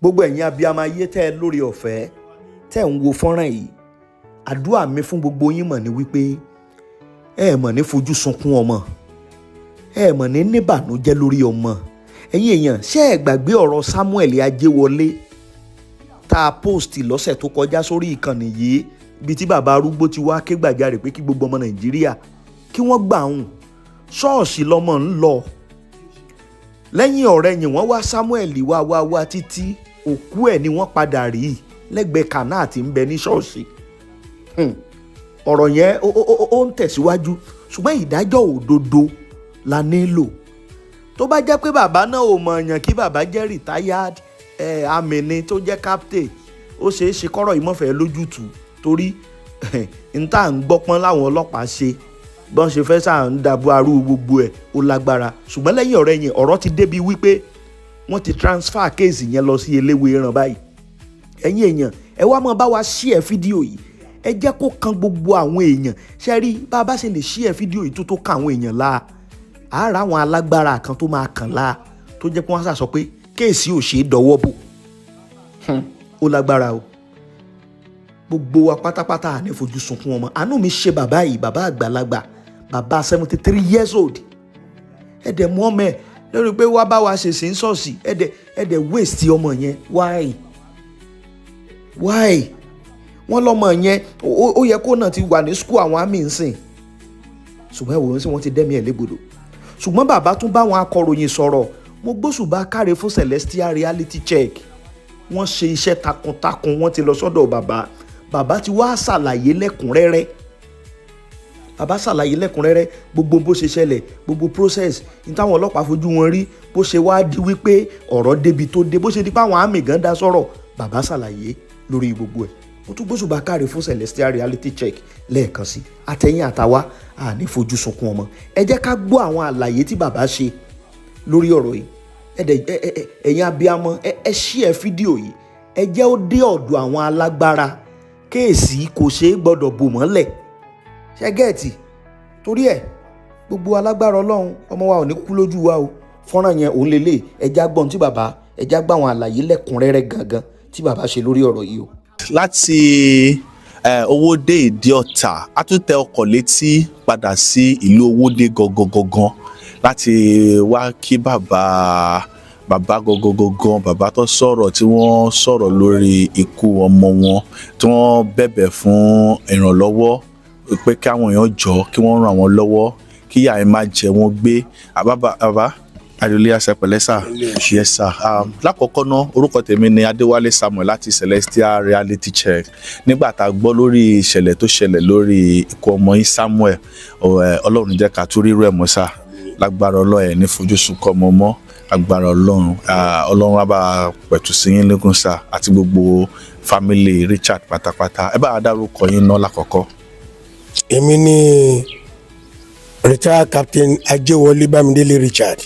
gbogbo ẹ̀yin abiyamọ ayé tẹ́ ẹ lórí ọ̀fẹ́ tẹ́ ẹ ń wo fọ́nrán yìí, àdúrà mi fún gbogbo yín mọ̀ ní wípé ẹ mọ̀ ní fojú sunkún ọmọ, ẹ mọ̀ ní níbànújẹ́ lórí ọmọ. Ẹ̀yin èèyàn, ṣé ẹ gbàgbé ọ̀rọ̀ Samuel Ajéwọlé tá a post lọ́sẹ̀ tó kọjá sórí ìkànnì yìí, ibi tí bàbá arúgbó ti wá ké gbàjarè pé kí gbogbo ọmọ Nàìjíríà kí wọ́n gbà òun. Ṣọ́ọ̀ṣì lọmọ ń lọ, lẹ́yìn ọ̀rẹ́ yìí wọ́n wá Samuel wá títí òkú ẹ̀ ni wọ́n padà rí lẹ́gbẹ̀ẹ́ kànáà tí ń bẹ ní ṣọ́ọ̀ṣì. Ọ̀rọ̀ yẹn ó ń tẹ̀síwájú, ṣùgbọ́n ìdájọ́ òdodo la nílò. Tó bá jẹ́ pé bàbá náà ò mọ̀ èèyàn kí bàbá jẹ́ retired amini tó jẹ́ captain, ó ṣeé ṣe kọ́rọ̀ ìmọ̀fẹ́ lójútùú, torí n tá à ń gbọ́pọ́n láwọn ọlọ́pàá ṣe bọ́n ṣe fẹ́ sáà ń dàbò arú gbogbo ẹ̀ ó lágbára. Ṣùgbọ́n lẹ́yìn ọ̀rẹ́ yẹn ọ̀rọ̀ ti débi wípé wọ́n ti transfer case yẹn lọ sí Eléwéran báyìí. Ẹ̀yin èèyàn, ẹ wá máa bá wa share fídíò yìí, ẹ jẹ́ kó kan gbogbo àwọn èèyàn. Ṣé rí bá a bá ṣe lè share fídíò yìí tó kan àwọn èèyàn la, àárá àwọn alágbára kan tó máa kàn la, tó jẹ́ pé wọ́n sọ pé kéèsì ò ṣeé dọwọ́ bò. Ó lágbára o. Gbogbo wa pátápátá àní fojú sunkún ọmọ. Àánú mi ṣe bàbá yìí, bàbá àgbàlagbà, bàbá 73 years old. Ẹ̀dẹ̀ mú ọmọ ẹ̀ lórí pé wá bá wa ṣe sí ń ṣọ́ọ̀ṣì, ẹ̀dẹ̀ waste ọmọ yẹn. Why? Wọ́n lọ́mọ yẹn ó yẹ kó náà ti wà ní school àwọn àmì ń sìn. Ṣùgbọ́n ẹ̀wọ̀n sí wọ́n ti dẹ́mi ẹ̀ légbodò. Ṣùgbọ́n bàbá tún bá àwọn akọ̀ròyìn sọ̀rọ̀. Mo gbóṣùbà káre fún Celestial Reality Check. Wọ́n ṣe iṣẹ́ takuntakun, wọ́n ti lọ sọ́dọ̀ bàbá. Bàbá ti wá ṣàlàyé lẹ́kùnrẹ́rẹ́. Gbogbo bó ṣe ṣẹlẹ̀, gbogbo process ní táwọn ọlọ́pàá fojú wọn rí, bó ṣe wá di wípé ọ̀rọ̀ débi tó dé, bó ṣe di pé àwọn àmì gan dá sọ̀rọ̀, bàbá ṣàlàyé lórí gbogbo ẹ̀. Mo tún gbóṣùbà káre fún Celestial Reality Check lẹ́ẹ̀kan sí. Àtẹ̀yìn àtàwa àní fojú sunkún ọmọ. Ẹ jẹ́ ká gbọ́ àwọn àlàyé tí bàbá ṣe lórí ọ̀rọ̀ yìí. Ẹ̀yin abiyamọ, ẹ share fídíò yìí, ẹ jẹ́ ó dé ọ̀dọ̀ àwọn alágbára. Kéèsì kò ṣeé gbọ́dọ̀ bò mọ́lẹ̀. Ṣẹ́gẹ́ẹ̀tì torí ẹ̀ gbogbo alágbára Ọlọ́run, ọmọ wa ò ní kú lójú wa o. Fọ́nrán yẹn òun lélẹ̀, ẹja gbọ́n tí bàbá, ẹja gbọ́ àwọn àlàyé lẹ́kùnrẹ́rẹ́ gangan tí bàbá ṣe lórí ọ̀rọ̀ yìí o. Láti Owódé Ìdí Ọ̀tà, a tún tẹ ọkọ̀ létí padà sí ìlú Owódé gangan láti wá kí bàbá gangan, bàbá tó sọ̀rọ̀, tí wọ́n sọ̀rọ̀ lórí ikú ọmọ wọn, tí wọ́n bẹ̀bẹ̀ fún ìrànlọ́wọ́ pé káwọn èèyàn jọ kí wọ́n ràn wọ́n lọ́wọ́ kí ìyà ẹ̀ má jẹ wọ́n gbé. Bàbá Adéolé àṣẹpẹ̀lẹ́ sà. Yes sir. Lákọ̀ọ́kọ́ náà orúkọ tèmi ni Adéwálé Samuel láti Celestial Reality Check. Nígbà tá a gbọ́ lórí ìṣẹ̀lẹ̀ tó ṣẹlẹ̀ lórí ikú ọmọ yín Samuel, Ọlọ́run jẹ́ ká tún rírú ẹ̀ mọ́ sà. Lágbára Ọlọ́run ẹ̀ ní fojú sunkún ọmọ mọ́. Agbára Ọlọ́run á bá pẹ̀tù sí yín lẹ́kùn sà, àti gbogbo family Richard pátápátá. Ẹ bá a dárúkọ yín náà lákọ̀ọ́kọ́. Èmi ni retired captain Ajéwọlé Bámidélé Richard.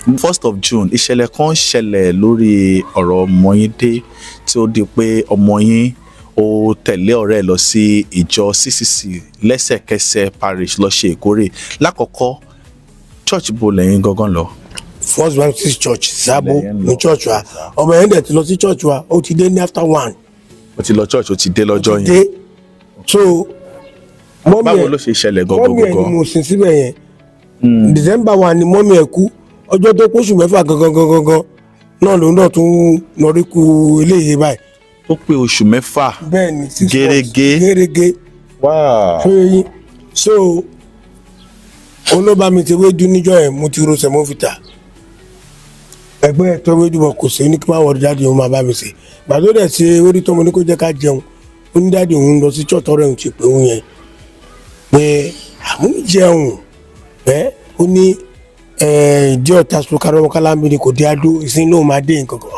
1st of June ìṣẹ̀lẹ̀ kan ṣẹlẹ̀ lórí ọ̀rọ̀ ọmọ yín dé, tí ó di pé ọmọ yín ó tẹ̀lé ọ̀rẹ́ lọ sí ìjọ CCC lẹ́sẹ̀kẹsẹ̀ parish lọ ṣe ìkórè. Lákọ̀ọ́kọ́ church bo lẹ́yìn gangan lọ? First Baptist Church Sabo ní church wa. Ọmọ yẹn dẹ̀ ti lọ sí church wa, ó ti dé ní after 1. Ó ti lọ church, ó ti dé lọ́jọ́ yẹn. So báwo ló ṣe ṣẹlẹ̀ gangan? mọ́mí ẹ̀ ni mo sin síbẹ̀ yẹn. December 1 ni mọ́mí ẹ̀ kú. Ọjọ́ tó kóṣù mẹ́fà gangan náà lòun náà tún lọ́rí ku eléyìí báyìí. Ó pé oṣù mẹ́fà gẹ́rẹ́gẹ́. Wow. So olóba mi ti wéjú níjọ́ yẹn, mo ti ro sẹ̀mọ́fìtà. Ẹgbẹ́ ẹ̀ tó wéjú bọ̀ kò sí ní kí máa wọ̀dí dáàdi òun máa bá mi ṣe. Gbàdó dẹ̀ ṣe orí tọ́mọ ní kó jẹ́ ká jẹun. Ó ní dáàdi òun lọ sí chọ́ọ̀tọ́ rẹ̀ òun ti pé òun yẹn. Pé àmújẹun ó ní ìdí Ọ̀tà sọ̀kárọ̀ kálámì ni kò dé Adó, ìsìn lóun máa dé nǹkan kan.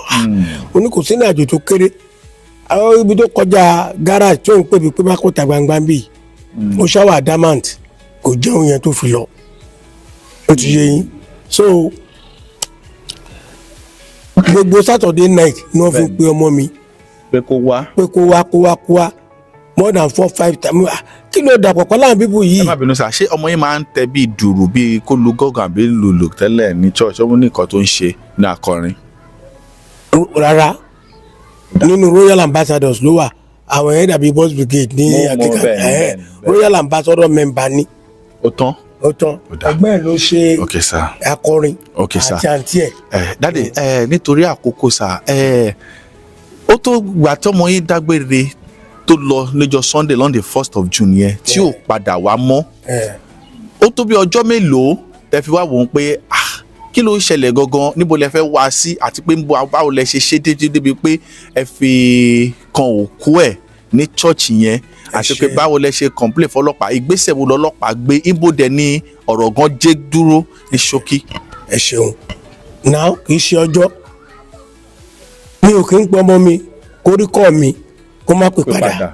Ó ní kò sí ní àjò tó kéré. Àwọn ibi tó kọjá gáràjì tó ń pè mí pé má kó ta gbangba bíi. Ó ṣáwà Adamant kò jẹun yẹn tó fi lọ. Ó ti yé yín. So gbogbo Saturday night ni wọ́n fi pe ọmọ mi. Pé kó wá. More than 4-5 times. Kí ló dàpọ̀ pọ̀ láwọn bíbù yìí? Ẹ má bínú sà, ṣé ọmọ yín máa ń tẹ bí dùrù bí kó lu gọ́gàn àbí lùlù tẹ́lẹ̀ ní church? Ọmọ ní nǹkan tó ń ṣe ní akọrin. rárá nínú Royal Ambassadors ló wà àwọn yẹn dàbí boys brigade ní Agriculture Royal Ambassador member ni. ó tán. ẹgbẹ́ ẹ̀ ló ṣe akọrin àti àǹtí ẹ̀. dáàdì nítorí àkókò sà ó tó gbà tọ́mọ yín dágbére tó lọ lọ́jọ́ Sunday on the 1st of June yẹn tí ò padà wá mọ́ ó tó bí ọjọ́ mélòó tẹ́ fi wá wò ó pé kí ló ń ṣẹlẹ̀ gangan níbo lẹ fẹ́ wá sí àti pé báwo lẹ ṣe débi pé ẹ fi kan òkú ẹ̀ ní church yẹn àti pé báwo lẹ ṣe complain fọ́lọ́pàá ìgbésẹ̀ wo lọ́lọ́pàá gbé ibodè ní ọ̀rọ̀ gan jẹ́ dúró ní ṣókí. ẹ ṣeun náà kì í ṣe ọjọ́ mi ò kí ń pọ ọmọ mi koríkọ mi kó má pè padà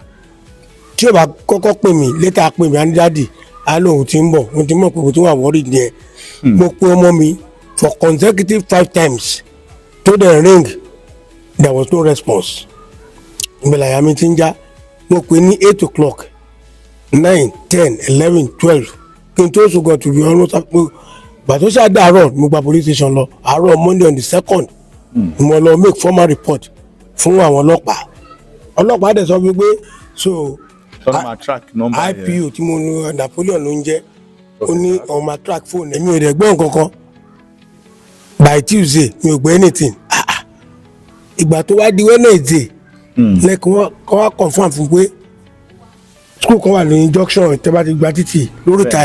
tí o bá kọ́kọ́ pè mí létà pè mí àníjáde á lóun ti ń bọ̀ mo ti mọ̀ pé mo ti wà wọ́ọ̀rì nìyẹn mo pe ọmọ mi for consecutive 5 times to the ring there was no response ìgbàlá ya mi ti ń já mo pè ní 8 o'clock 9 10 11 12 kí n tó sùn gan to be honest gbàtó ṣáà dàárọ̀ mo gba police station lọ àárọ̀ Monday on the 2nd mo lọ make formal report fún àwọn ọlọ́pàá dẹ̀ sọ wípé so IPO tí mo nu Napoleon ló ń jẹ́ ó ní ọmọ track phone èmi ò dẹ̀ gbọ́ nǹkan kan by Tuesday mi ò gbọ́ anything ìgbà tó wá di Wednesday lẹ́kìn wọ́n wá confam fún pé school kan wà ní junction tẹ́ bá ti gba títì lóríta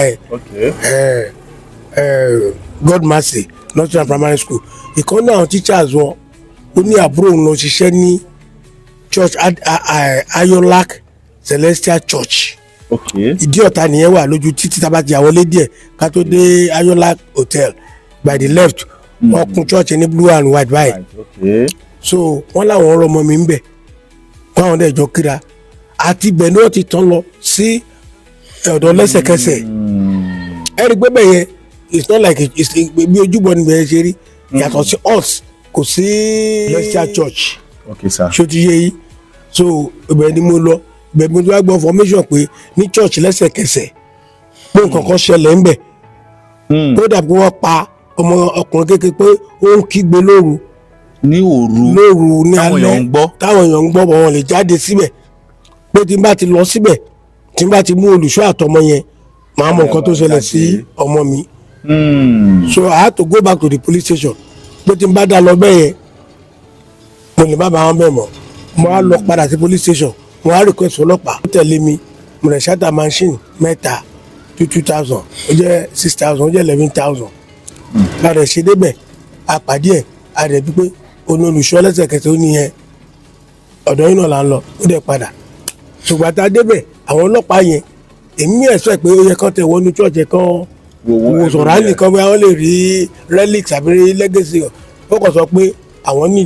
God Mercy Northern Primary School ìkan náà teachers wọn ó ní àbúrò òun lọ ṣiṣẹ́ ní church Ayolak Celestial Church ìdí ọ̀tá nìyẹn wà lójú títí tá a bá ti àwọlé díẹ̀ ká tó dé Ayolak Hotel by the left wọ́n kùn church ní blue and white báyìí so wọ́n láwọn ọ̀rọ̀ ọmọ mi ń bẹ̀ wọ́n àwọn ọ̀dọ́ ìjọ kíra àti ibẹ̀ náà ti tán lọ sí ọ̀dọ̀ lẹ́sẹ̀kẹsẹ̀ ẹ̀rí pé bẹ́ẹ̀ yẹn it's not like bí ojúbọ ni bẹ́ẹ̀ ṣe rí yàtọ̀ sí us kò sí Celestial Church ṣó ti yé yìí so ibẹ̀ ni mo lọ ibẹ̀ mo ti wá gbọ́ formation pé ní church lẹ́sẹ̀kẹsẹ̀ pé nǹkan kan ṣẹlẹ̀ ń bẹ̀ tó dàbí wọ́n pa ọmọ ọkùnrin kékeré pé ó ń kígbe lóru ní alẹ́ táwọn èèyàn ń gbọ́ wọn lè jáde síbẹ̀ pé tí n bá ti lọ síbẹ̀ tí n bá ti mú olùṣọ́ àtọmọ yẹn màá mọ nǹkan tó ṣẹlẹ̀ sí ọmọ mi so I had to go back to the police station pé tí n bá dá lọ bẹ́ẹ̀ yẹn mo lè má bá wọn bẹ́ẹ̀ mọ́ mo á lọ padà sí police station mo á request ọlọ́pàá ó tẹ̀lé mi mo rẹ̀ ṣáta machine mẹ́ta 2,000 ó jẹ́ 6,000 ó jẹ́ 11,000 lára ẹ̀ ṣe débẹ̀ àpàdé ẹ̀ àrẹ̀ pípé olùṣọ́ lẹ́sẹ̀kẹsẹ̀ ó nìyẹn ọ̀dọ̀ yìí náà là ń lọ ó dẹ̀ padà ṣùgbọ́n tá a débẹ̀ àwọn ọlọ́pàá yẹn èmi ẹ̀sọ́ ẹ̀ pé ó yẹ kán tẹ̀ wọnú church kan wò sọ̀rọ̀ á nìkan bí wọ́n lè rí relics àbí legacy ó kàn sọ pé àwọn ní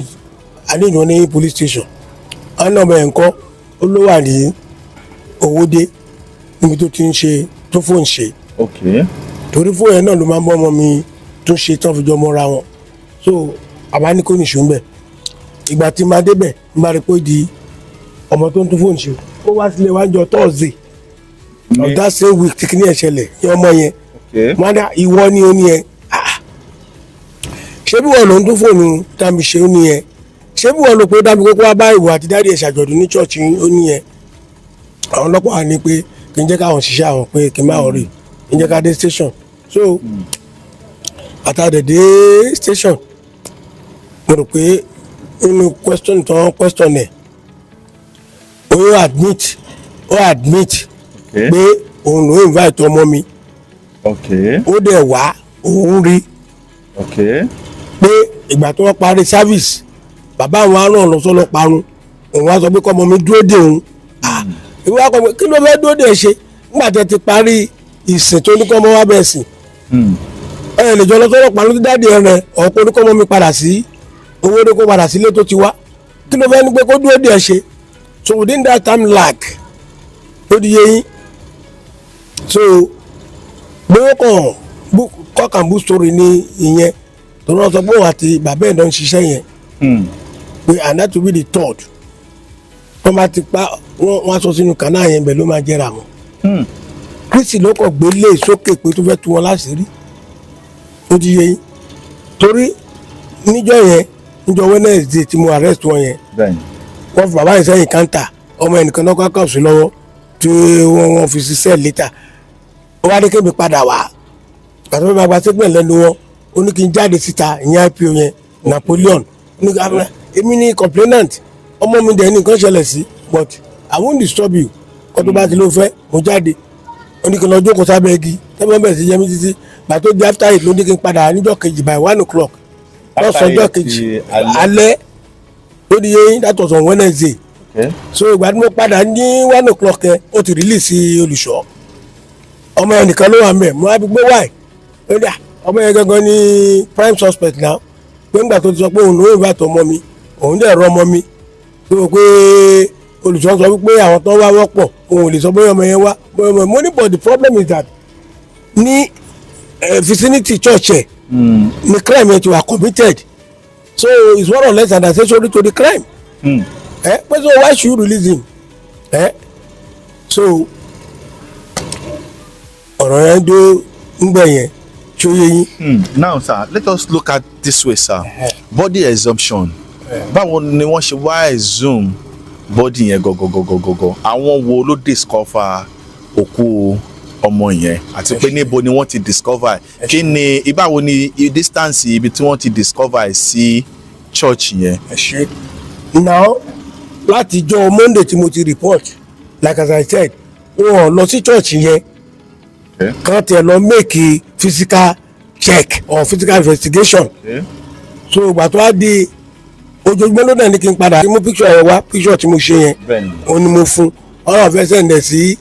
àlejò ní police station àwọn náà bẹ̀rẹ̀ nǹkan ó ló wà ní Owódé níbi tó ti ń ṣe tó fóun ṣe torí fóun yẹn náà ló máa ń bọ́ ọmọ mi tó ṣe tán fi jọ mọ́ra wọn so àbá ní kò ní ṣùgbọ́n ìgbà tí máa débẹ̀ máa rí pé di ọmọ tó ń tún fóun ṣe ó wá sílé wájú Thursday of that same week tí kìíní ẹ̀ ṣẹlẹ̀ ní ọmọ yẹn wọ́n dá ìwọ ni ó ní ẹ ṣé bí wọ́n ló ń tún fóònù dámi ṣe ó ní ẹ ṣé bí wọ́n ló pé dámi kókó wá bá ìwọ àti dáàdì ẹ̀ ṣàjọ̀dún ní church ó ní ẹ àwọn ọlọ́pàá wà ní pé kí n jẹ́ káwọn ṣiṣẹ́ àwọn pé kí n má rí kí n jẹ́ ká dé station so àtàdédé station mo rò pé nínú question ẹ̀ ó admit pé òun ló invite ọmọ mi ó dẹ̀ wá òun rí pé ìgbà tó wọ́n parí service bàbá àwọn aràn lọ sọ́lọ́ parun òun wá sọ pé kọ́ ọmọ mi dúró dè òun ìwé akọ kí ló fẹ́ dúró dè ṣe nígbà tẹ́ ti parí ìsìn tó ní kọ́ ọmọ wa bẹ̀ sìn ẹ lè jọ lọ sọ́lọ́ parun tí dáàdi ẹ rẹ ọ̀pọ̀ ní kọ́ ọmọ mi padà sí owó ní kó padà sílé tó ti wá kí ló fẹ́ ní pé kó dúró dè ṣe so within that time lag ó di yé yín so gbówó kan cock and bull story ní ìyẹn tó náà sọ pé òun àti bàbá ẹ̀ náà ń ṣiṣẹ́ yẹn pé and that will be the third wọ́n bá ti pa wọ́n aṣọ sínú kànáà yẹn bẹ̀ ló máa jẹ́ra wọn Kristi ló kàn gbé lé sókè pé tó fẹ́ tú wọn láṣìírí ó ti yé yín torí níjọ́ yẹn níjọ́ Wednesday tí mo arrest wọn yẹn bẹ́ẹ̀ni. wọ́n fi bàbá yẹn sẹ́yìn káńtà ọmọ ẹnìkan náà kọ́kọ́ sí lọ́wọ́ tí wọ́n fi ṣiṣẹ́ létà ó wá dé kébi padà wá àti wọ́n bá gba statement lẹ́nu wọn ó ní kí n jáde síta ìyẹn IPO yẹn Napoleon ó ní ká èmi ní complainant ọmọ mi dẹ̀ ní nǹkan ṣẹlẹ̀ sí but I won't disturb you kó tó bá ti ló fẹ́ mo jáde ó ní kí n lọ jókòó sábẹ́ igi tẹ́lẹ̀ bẹ̀rẹ̀ sí jẹ́mi títí gbà tó di after eight ló ní kí n padà níjọ́ kejì by 1 o'clock lọ́sàn-án ọjọ́ kejì alẹ́ ó di yẹn that was on Wednesday so ìgbà tí mo padà ní 1 o'clock yẹn ó ti release olùṣọ́ ọmọ yẹn nìkan ló wà mẹ́ mo á fi gbé wáì ó dà ọmọ yẹn gangan ní prime suspect náà pé ńgbà tó ti sọ pé òun ló ń bá tọ ọmọ mi òun dẹ̀ rọ ọmọ mi tó o pé olùṣọ́ sọ wípé àwọn tó wá wọ́pọ̀ òun ò lè sọ bóyá ọmọ yẹn wá bóyá ọmọ yẹn mo ní but the problem is that ní vicinity church ẹ̀ ni crime yẹn ti wà committed so it's more or less an accessory to the crime pé so why should you release him so ọ̀rọ̀ yẹn dó ńgbẹ̀ yẹn tí ó yé yín. Now sir, let us look at this way sir. Body exhumption báwo ni wọ́n ṣe wá exhume body yẹn gọgọgọgọgọ àwọn wo ló discover òkú ọmọ yẹn àti pé níbo ni wọ́n ti discover kí ni ìbáwo ni distance ibi tí wọ́n ti discover sí church yẹn. ẹ ṣe now látijọ́ Monday tí mo ti report like as I said wọn lọ sí church yẹn kan tiẹ̀ lọ make physical check or physical investigation so ìgbà tó wá di ojoojúmọ́ ló dẹ̀ ní kí n padà mú picture ẹ̀ wá picture tí mo ṣe yẹn òun ni mo fún ọ̀rọ̀ fẹ́ sẹ̀ǹdẹ̀ sí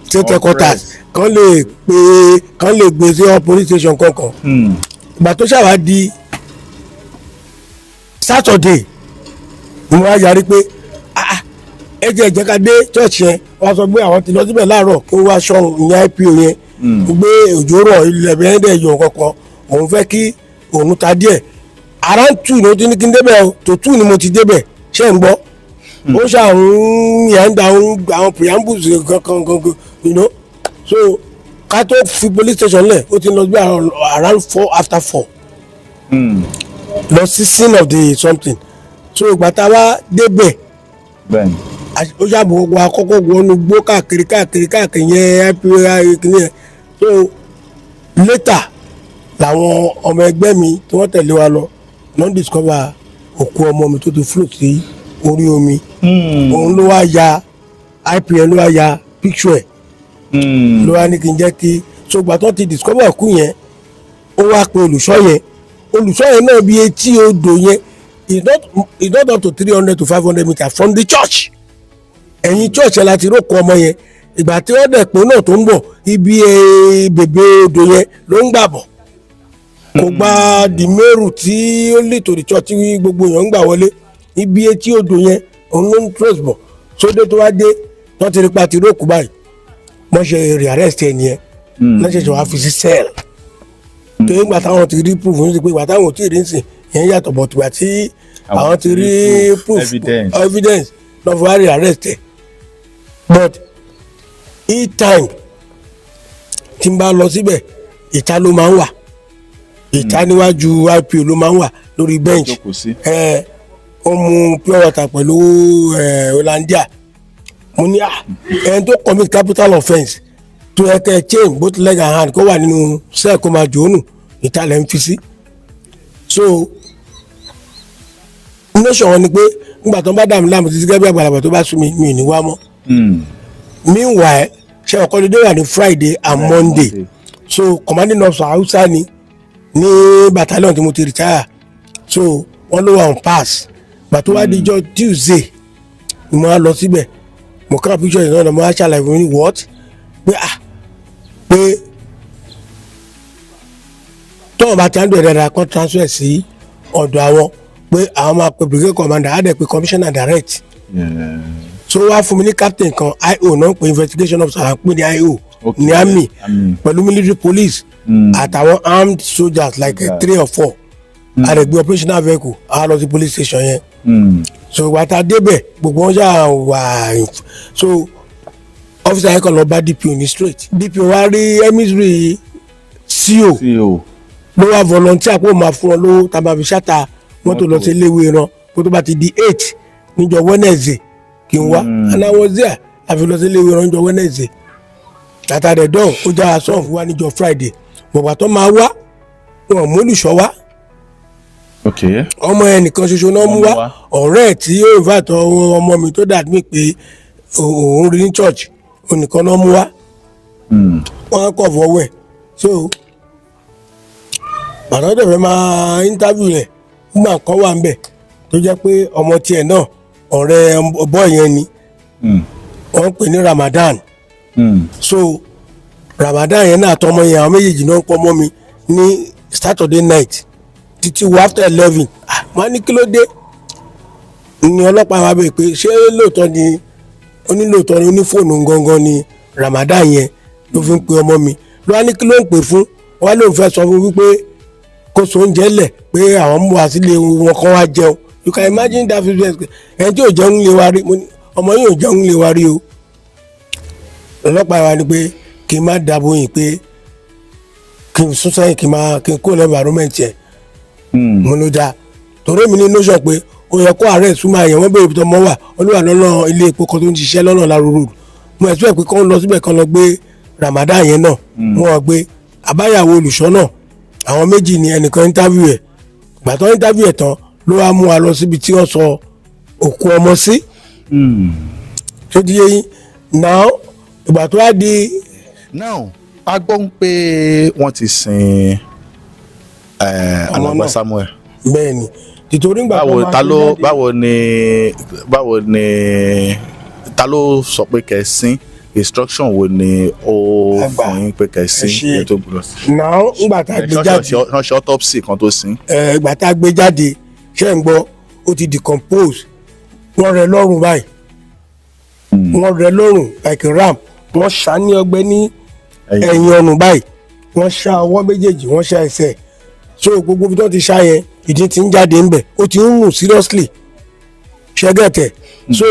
state headquarters kan lè gbé sí police station kankan ìgbà tó ṣàwá di Saturday mo wá yarí pé ẹ jẹ́ ká dé church yẹn wọ́n sọ pé àwọn ti lọ síbẹ̀ láàárọ̀ kí wọ́n wá ṣọ́run ìyẹn IPO yẹn gbé òjò rọ̀ ilẹ̀ bẹ́ẹ̀ dẹ̀ yọ kankan òun fẹ́ kí òun ta díẹ̀ around 2 ni ó ti ní kí n débẹ̀ o tó 2 ni mo ti débẹ̀ ṣé ń gbọ́ ó ṣàwọn yẹn ń da àwọn preambles kankan you know so ká tó fi police station lẹ̀ ó ti lọ bí around 4 after 4 lọ sí scene of the something so ìgbà tá a wá débẹ̀ ó ṣàbò gbogbo akọ́kọ́ wọnú gbó káàkiri yẹn IPO kìíní yẹn so later làwọn ọmọ ẹgbẹ́ mi tí wọ́n tẹ̀lé wa lọ non discover òkú ọmọ mi tó ti float sí orí omi òun ló wá ya IPO ló wá ya picture ẹ̀ ló wá ní kí n jẹ́ kí so ìgbà tó ti discover òkú yẹn ó wá pe olùṣọ́ yẹn náà bí etí odò yẹn is not up to 300 to 500 meters from the church ẹ̀yìn church ẹ̀ láti rókò ọmọ yẹn ìgbà tí wọ́n dẹ̀ pé náà tó ń bọ̀ ibi bèbè odò yẹn ló ń gbà bọ̀ kò gba dìmẹ́rù tí ó lè tò ní church tí gbogbo èèyàn ń gbà wọlé ibi etí odò yẹn òun ló ń trace bọ̀ sódé tó wá dé wọ́n ti rí pa ti rókò báyìí wọ́n ṣe re-arrest ẹ̀ nìyẹn wọ́n ṣẹ̀ṣẹ̀ wá fi sí cell tó ń gbà táwọn ti rí proof ní ti pé ìgbà táwọn ò tí ì rí nsìn yẹn yàtọ̀ bọ̀ tìgbà tí àwọn ti rí proof evidence lọ́ fi wá re-arrest ẹ̀ but each time tí n bá lọ síbẹ̀ ìta ló máa ń wà ìta níwájú IPO ló máa ń wà lórí bench ó mu pure water pẹ̀lú Hollandia mo ní ẹni tó commit capital offence tó yẹ kẹ́ chain both leg and hand kó wà nínú cell kó máa jòónù ìta lẹ́ ń fi sí so nation wọn ni pé nígbà tó ń bá dàmí láàmú títí gẹ́gẹ́ bí àgbàlagbà tó bá sún mi ò ní wá mọ́ meanwhile ṣe ọ̀kọ́lódé wà ní Friday and Monday so commanding officer Hausa ni ní battalion tí mo ti retire so wọ́n ló wà on pass gbàtó wá díjọ́ Tuesday ni mo wá lọ síbẹ̀ mo kàn picture yìí náà mo wá ṣàlàyé fún mi what pé tọ́wọ́n bá ti ń bẹ̀rẹ̀ ra kan transfer sí ọ̀dọ̀ àwọn pé àwọn máa pe brigade commander á dẹ̀ pe commissioner direct so wá fún mi ní captain kan IO náà pé investigation officer à ń pè ní IO ní army pẹ̀lú military police àtàwọn armed soldiers like 3 or 4 àdẹ̀gbẹ́ operational vehicle á lọ sí police station yẹn so wàtá débẹ̀ gbogbo wọn ṣáà wà so officer yẹn kan lọ bá DPO ní straight DPO wá rí emissary CO ló wá volunteer pé ó máa fún wọn lówó tá a máa fi ṣáta mọ́tò lọ sí iléèwé ran kó tó bá ti di 8 níjọ́ Wednesday kí n wá and I was there àfi lọ sí iléèwé ran níjọ́ Wednesday àtàdé dán ó já aṣọ fún wa níjọ́ Friday bọ̀gbà tó máa wá wọn mú olùṣọ́ wá ọmọ ẹnìkan ṣoṣo náà mú wá ọ̀rẹ́ ẹ̀ tí yóò invite ọmọ mi tó dàbí pé òun rí ní church onìkan náà mú wá wọn kọ̀ fọwọ́ ẹ̀ so bàtà dẹ̀ fẹ́ máa interview rẹ̀ nígbà kan wà ń bẹ̀ tó jẹ́ pé ọmọ tiẹ̀ náà ọ̀rẹ́ bọ́ yẹn ni wọ́n pè ní Ramadan so Ramadan yẹn náà tọmọ yẹn àwọn méjèèjì náà ń pọ̀ mọ́ mi ní Saturday night títí wọ after 11 wọ́n á ní kí ló dé ni ọlọ́pàá wa bẹ̀ pé ṣé lóòótọ́ ni onílòótọ́ ni onífóònù gangan ni Ramadan yẹn ló fi ń pe ọmọ mi ló wá ní kí ló ń pè fún wọ́n ló ń fẹ́ sọ fún wípé kó so oúnjẹ lẹ̀ pé àwọn mú wa sílé wọn kọ́ wá jẹun you can imagine that situation ẹni tí ò jẹun lè wá rí ọmọ yìí ò jẹun lè wá rí o ọlọ́pàá wa ni pé kí n má dàbò yìí pé kí n sún sẹ́yìn kí n kó lẹ́bàá environment yẹn mo ló dáa torí mi ní notion pé ó yẹ kó àárẹ̀ súnmọ́ àyẹ̀ wọ́n bèrè tó mọ́ wà olúwa lọ́nà ilé epo kan tó ń ṣiṣẹ́ lọ́nà Láró road mo expect pé kán lọ síbẹ̀ kán lọ gbé Ramadan yẹn náà wọ́n gbé àbáyàwó olùṣọ́ náà àwọn méjì ni ẹnìkan interview ẹ̀ gbàtọ́ interview ẹ̀ tán ló wá mú wa lọ síbi tí wọ́n sọ òkú ọmọ sí tó di yé yín now ìgbà tó wá di. now a gbọ́ pé wọ́n ti sin alàgbà Samuel. bẹ́ẹ̀ni tìtorí ìgbà tó máa ṣe jáde. báwo ni ta ló sọ pé kẹsìn instruction wo ni ó fún yín pé kẹsìn yẹn tó gbọ́dọ̀ sí. now ìgbà tá a gbé jáde. wọ́n ṣe autopsy kan tó sin. ìgbà tá a gbé jáde ṣé ń gbọ́ ó ti decompose wọ́n rẹ lọ́rùn báyìí wọ́n rẹ lọ́rùn like ram wọ́n ṣá ní ọgbẹ́ ní ẹ̀yìn ọrùn báyìí wọ́n ṣá ọwọ́ méjèèjì wọ́n ṣá ẹsẹ̀ so gbogbo bí wọ́n ti ṣá yẹn ìdí ti ń jáde ńbẹ̀ ó ti ń rùn seriously ṣẹ́gẹ̀tẹ̀ so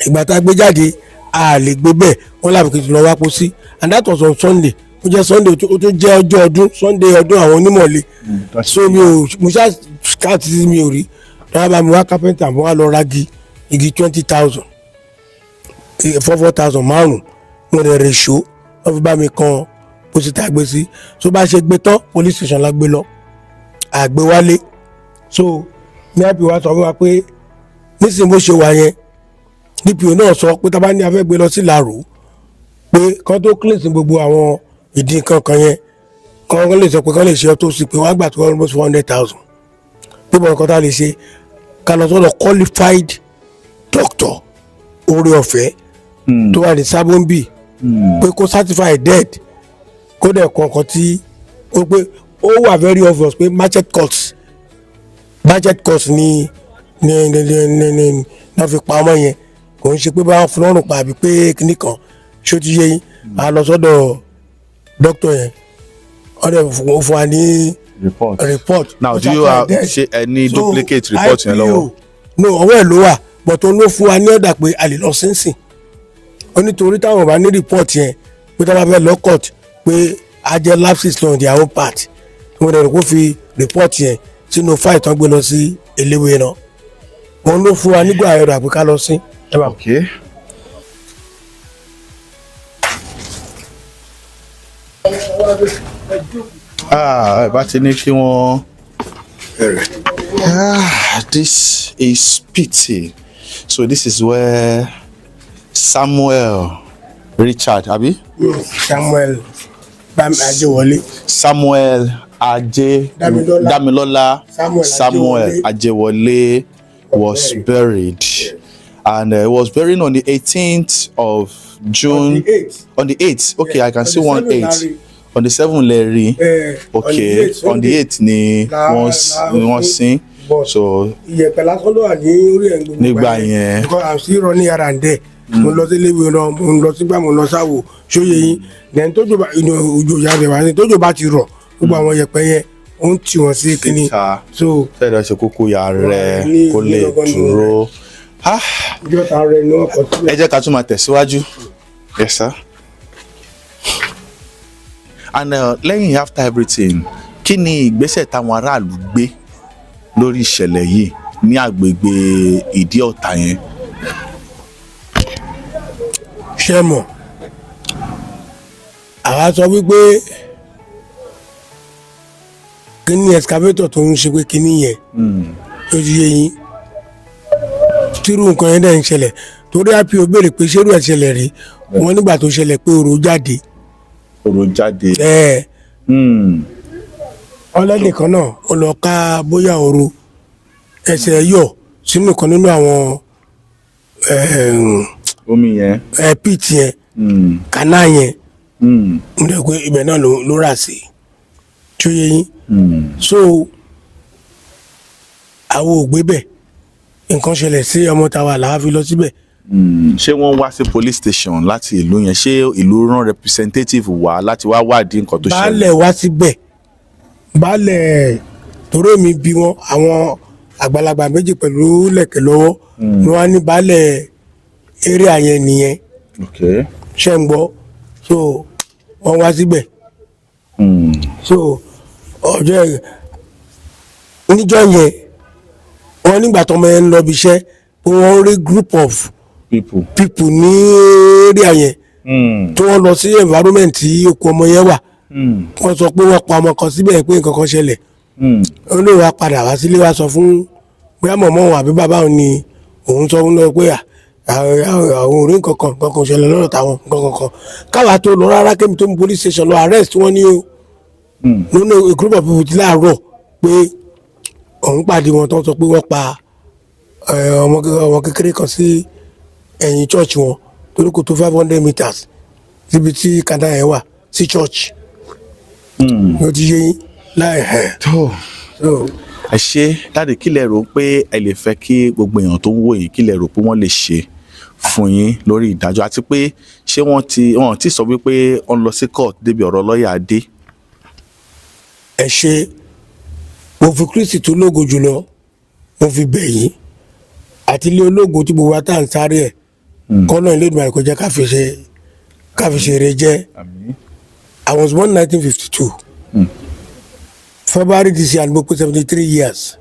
ìgbà tá a gbé jáde a lè gbé bẹ́ẹ̀ wọ́n lábẹ́ kí n lọ wá kó sí and that was on Sunday ó jẹ́ Sunday ó tó jẹ́ ọjọ́ ọdún Sunday ọdún àwọn onímọ̀lẹ́ so mo ṣá káàtì mi ò rí dáná bá mi wá carpenter mo wá lọ ra igi 20,000 4,000 márùn mo rẹ̀ rẹ̀ ṣó wọ́n fi bá mi kan pósítà gbé sí so bá ṣe gbé tán police station la gbé lọ àgbé wálé so ní àbí wa sọ fún wa pé nísìnyí bó ṣe wà yẹn DPO náà sọ pé tá a bá ní a fẹ́ gbé lọ sí Láró pé kán tó cleanse gbogbo àwọn ìdí kankan yẹn kán lè sọ pé kán lè ṣe ọtó sí pé wọ́n á gbà tó almost 100,000 pé bọ́n nǹkan tá a lè ṣe ká lọ sọ́dọ̀ qualified doctor orí ọ̀fẹ́ tó wà ní Sábóńbì pé kó certify dead kó dẹ̀ kọ̀ọ̀kan tí ó pé ó wà very obvious pé budget cost ni náà fi pa ọmọ yẹn kò ń ṣe pé báwọn fún ọrùn pa àbí pé kíní kan ṣó ti yé yín a lọ sọ́dọ̀ doctor yẹn wọ́n dẹ̀ fún wa ní report. now do you have ṣe any duplicate report yẹn lọ́wọ́. no ọwọ́ ẹ̀ ló wà but ó ló fún wa ní ọ̀dà pé a lè lọ sínsìn ó nítorí táwọn bá ní report yẹn pé táwọn bá fẹ́ lọ court pé a jẹ́ lapses on their own part wọ́n dẹ̀ kó fi report yẹn sínú fáìlì tán gbé lọ sí eléwé náà wọ́n ló fún wa nígbà ẹ̀rọ àpéká lọ sí. okay. bá ti ní kí wọ́n. This is pity. So this is where Samuel Richard abi. Samuel Ajewole. Samuel Damilola Samuel Ajewole was buried, and it was buried on the 18th of June. On the 8th. Okay, I can see 1/8. On the 7th Larry. Okay, on the 8th ni wọ́n sin. So ìyẹ̀pẹ̀ lásán ló wà ní orí ẹ̀ nígbà yẹn. because I'm still running around there. mo lọ sí iléèwé náà mo lọ sígbà mo lọ sáwò ṣóyè yín then tójò bá òjò ìyá rẹ̀ wá ní tójò bá ti rọ̀ gbogbo àwọn ìyẹ̀pẹ̀ yẹn ó ń tì wọ́n sí kínní. so fẹ́ẹ́ ṣe kókó ya rẹ̀ kó lè dúró. ìjọta rẹ̀ ni wọ́n kọ sílẹ̀. ẹ jẹ́ ká tún máa tẹ̀síwájú. Yes sir. And lẹ́yìn after everything kí ni ìgbésẹ̀ táwọn aráàlú gbé lórí ìṣẹ̀lẹ̀ yìí ní agbègbè ìdí ọ̀tà yẹn. ṣé mọ̀ àwa sọ wípé kíní excavator tó ń ṣe pé kíní yẹn ó ti yé yín tírú nǹkan yẹn dẹ̀ ń ṣẹlẹ̀ torí IPO béèrè pé ṣérú ẹ̀ ṣẹlẹ̀ rí wọn nígbà tó ṣẹlẹ̀ pé òrò jáde. òrò jáde. ọlẹ́nìkan náà ó lọ ká bóyá òrò ẹsẹ̀ yọ̀ sínú kan nínú àwọn omi yẹn pit yẹn kaná yẹn ǹdẹ̀ pé ibẹ̀ náà ló rà sí tí ó yé yín so àwọn ò gbé bẹ̀ nǹkan ṣẹlẹ̀ sí ọmọ tàwa làwa fi lọ síbẹ̀. ṣé wọ́n wá sí police station láti ìlú yẹn ṣé ìlú rán representative wá láti wá wádìí nǹkan tó ṣẹlẹ̀. baálẹ̀ wá síbẹ̀ baálẹ̀ torí mi bí wọn àwọn àgbàlagbà méjì pẹ̀lú lẹ̀kẹ̀ lọ́wọ́ ni wọ́n á ní baálẹ̀ eré àyẹn nìyẹn ṣe ń gbọ́ so wọ́n wá síbẹ̀ so ọjọ́ níjọ́ yẹn wọ́n nígbà tó ọmọ yẹn ń lọ bí iṣẹ́ pé wọ́n rí group of people ní eré àyẹn tí wọ́n lọ sí environment tí òkú ọmọ yẹn wà wọ́n sọ pé wọ́n pa ọmọ kan síbẹ̀ pé nǹkan kan ṣẹlẹ̀ olóòwò wa padà wá sílé wa sọ fún bóyá mọ̀mọ́ òun àbí bàbá òun ni òun sọ fún lọ pé àwọn orí nǹkan kan ṣẹlẹ̀ lọ́rọ̀ táwọn nǹkan kan káwa tó lọ rárá kémi tó mú police station lọ arrest wọn ní o nínú a group of people ti láàárọ̀ pé òun pàdé wọn tó sọ pé wọ́n pa ọmọ kékeré kan sí ẹ̀yìn church wọn torí kò tó 500 meters síbi tí kàdá yẹn wà sí church ló ti yé yín láì tó ẹ ṣe dáàdì kí lẹ rò pé ẹ lè fẹ́ kí gbogbo èèyàn tó ń wò yín kí lẹ rò pé wọ́n lè ṣe fún yín lórí ìdájọ́ àti pé ṣé wọ́n ti sọ wípé wọ́n lọ sí court débi ọ̀rọ̀ lọ́ọ̀yà Adé. ẹ ṣe mo fi Kristi tó lógo jùlọ mo fi bẹ̀ yín àti ilé ológo tí gbogbo wa tá à ń sáré ẹ̀ kọ́nà ilé ìdùnnú àìkọjá káfíṣe eré jẹ́. I was born 1952. February this year mo pé 73 years.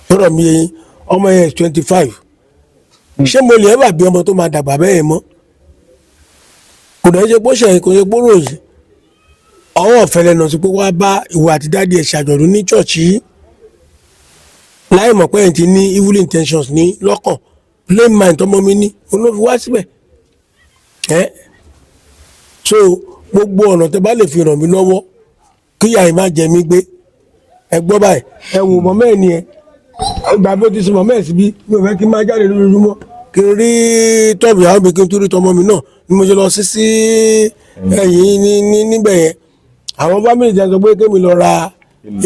sọ̀rọ̀ mi yẹn ọmọ yẹn is 25. ṣé mo lè ẹ́bà bí ọmọ tó máa dàgbà bẹ́ẹ̀ mọ́? kò dẹ̀ ṣe pọ́ṣẹ̀ kò ṣe pọ́rọ̀ yìí. ọwọ́ ọ̀fẹ́ lẹ́nu sí pé wá bá ìwọ àti dáàdi ẹ̀ ṣàjọ̀dún ní church yìí. láì mọ̀ pé ẹ̀ ti ní evil intentions ní lọ́kàn plain mind ọmọ mi ní olófi wá síbẹ̀. so gbogbo ọ̀nà tẹ́ bá lè fi ràn mí lọ́wọ́ kíyà ẹ̀ má jẹ mí gbé ẹ gbọ́ báyìí ẹ wò mọ́mọ́ ẹ̀ nìyẹn ìgbà bó ti sọ mọ́mọ́ ẹ̀ síbí mi ò fẹ́ kí n máa jáde lójoojúmọ́ kí n rí tọ́ọ̀bù ìyàwó mi kí n tó rí tọmọ mi náà ni mo ṣe lọ sí ẹ̀yìn níbẹ̀ yẹn àwọn fámìlì jẹ́ sọ pé kémi lọ ra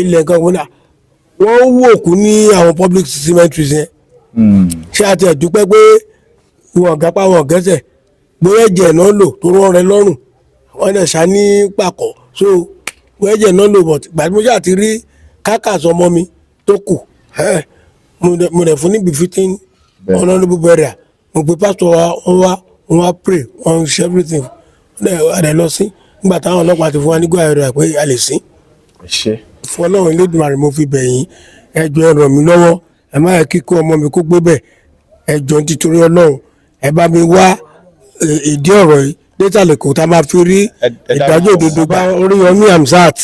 ilẹ̀ kan fún náà wọ́n wú òkú ní àwọn public cemeteries yẹn ṣé àti ẹ̀dúpẹ́ pé wọn ọ̀gá pa wọn ọ̀gẹ́sẹ̀ bóyá ẹ̀jẹ̀ náà lò tó rán rẹ lọ́rùn wọ́n dẹ̀ ṣá ní pàkọ́ so bóyá ẹ̀jẹ̀ náà lò bọ̀t gbàdúrà mo ṣáà ti rí kákàsọ ọmọ mi tó kù mo dẹ̀ fún ní befitting honourable burial mo pe pastor wa wọ́n wá pray wọ́n ṣe everything wọ́n dẹ̀ lọ sí nígbà táwọn ọlọ́pàá ti fún wa ní gbọ́ ẹ̀rọ pé a lè sìn. fún Ọlọ́run Elédùmarè mo fi bẹ̀ yín ẹ jọ̀ọ́ ẹ ràn mí lọ́wọ́ ẹ má yẹ kíkó ọmọ mi kó gbé bẹ̀ ẹ jọ̀ọ́ nítorí Ọlọ́run ẹ bá mi wá ìdí ọ̀rọ̀ yìí dẹ́tàlẹ̀ kò tá a máa fi rí ìdájọ́ òdodo bá Oríyọmí Hamzat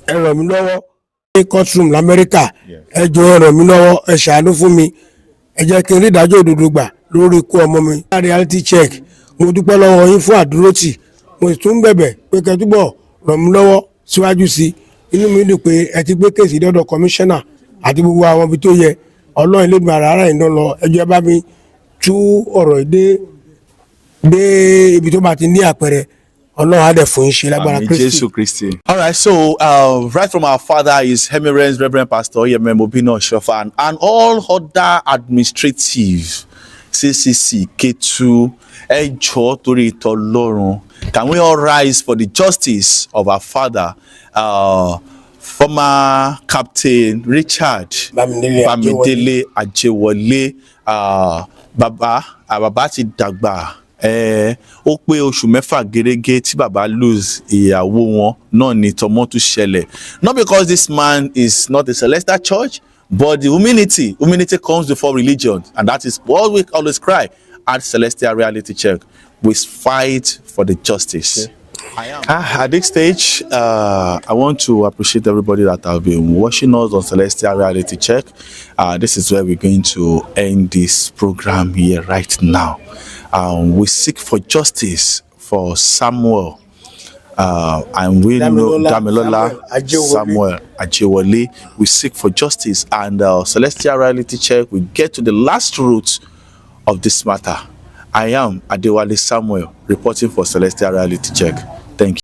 ẹ ràn mí lọ́wọ́ ní courtroom l'Amẹ́ríkà ẹ jọ̀ọ́ ẹ ràn mí lọ́wọ́ ẹ ṣàánú fún mi ẹ jẹ́ kí n rí ìdájọ́ òdodo gbà lórí ikú ọmọ mi. reality check mo dúpẹ́ lọ́wọ́ yín fún àdúrótì mo sì tún bẹ̀bẹ̀ pé kẹ́túbọ̀ ràn mí lọ́wọ́ síwájú sí inú mi dùn pé ẹ ti gbé kéèsì dọ́dọ̀ kọmíṣánná àti gbogbo àwọn ibi tó yẹ Ọlọ́run Elédùmarè ara ìná lọ ẹjọ́ ẹ bá mi tú ọ̀rọ̀ dé ibi tó bá ti ní àpẹẹrẹ Ọlọ́run á dẹ̀ fún yín ṣe lágbára Kristi. All right, so right from our father is Eminence Reverend Pastor Oyeme Mobino Oshofa and all other administrative CCC Ketu ẹ jọ̀ọ́ torí ìtọ́ Ọlọ́run. Can we all rise for the justice of our father, former Captain Richard Bamidele Ajewole? Bàbá ti dàgbà ó pé oṣù mẹ́fà gẹ́gẹ́ tí bàbá lose ìyàwó wọn náà ni tọmọ tún ṣẹlẹ̀, not because this man is not a Celestial Church, but the humility comes before religion, and that is what we always cry at Celestial Reality Check. We fight for the justice. At this stage, I want to appreciate everybody that have been watching us on Celestial Reality Check. This is where we're going to end this program here right now. We seek for justice for Samuel, and we know Damilola Samuel Ajewole. We seek for justice, and Celestial Reality Check, we get to the last root of this matter. I am Adewale Samuel, reporting for Celestial Reality Check. Thank you.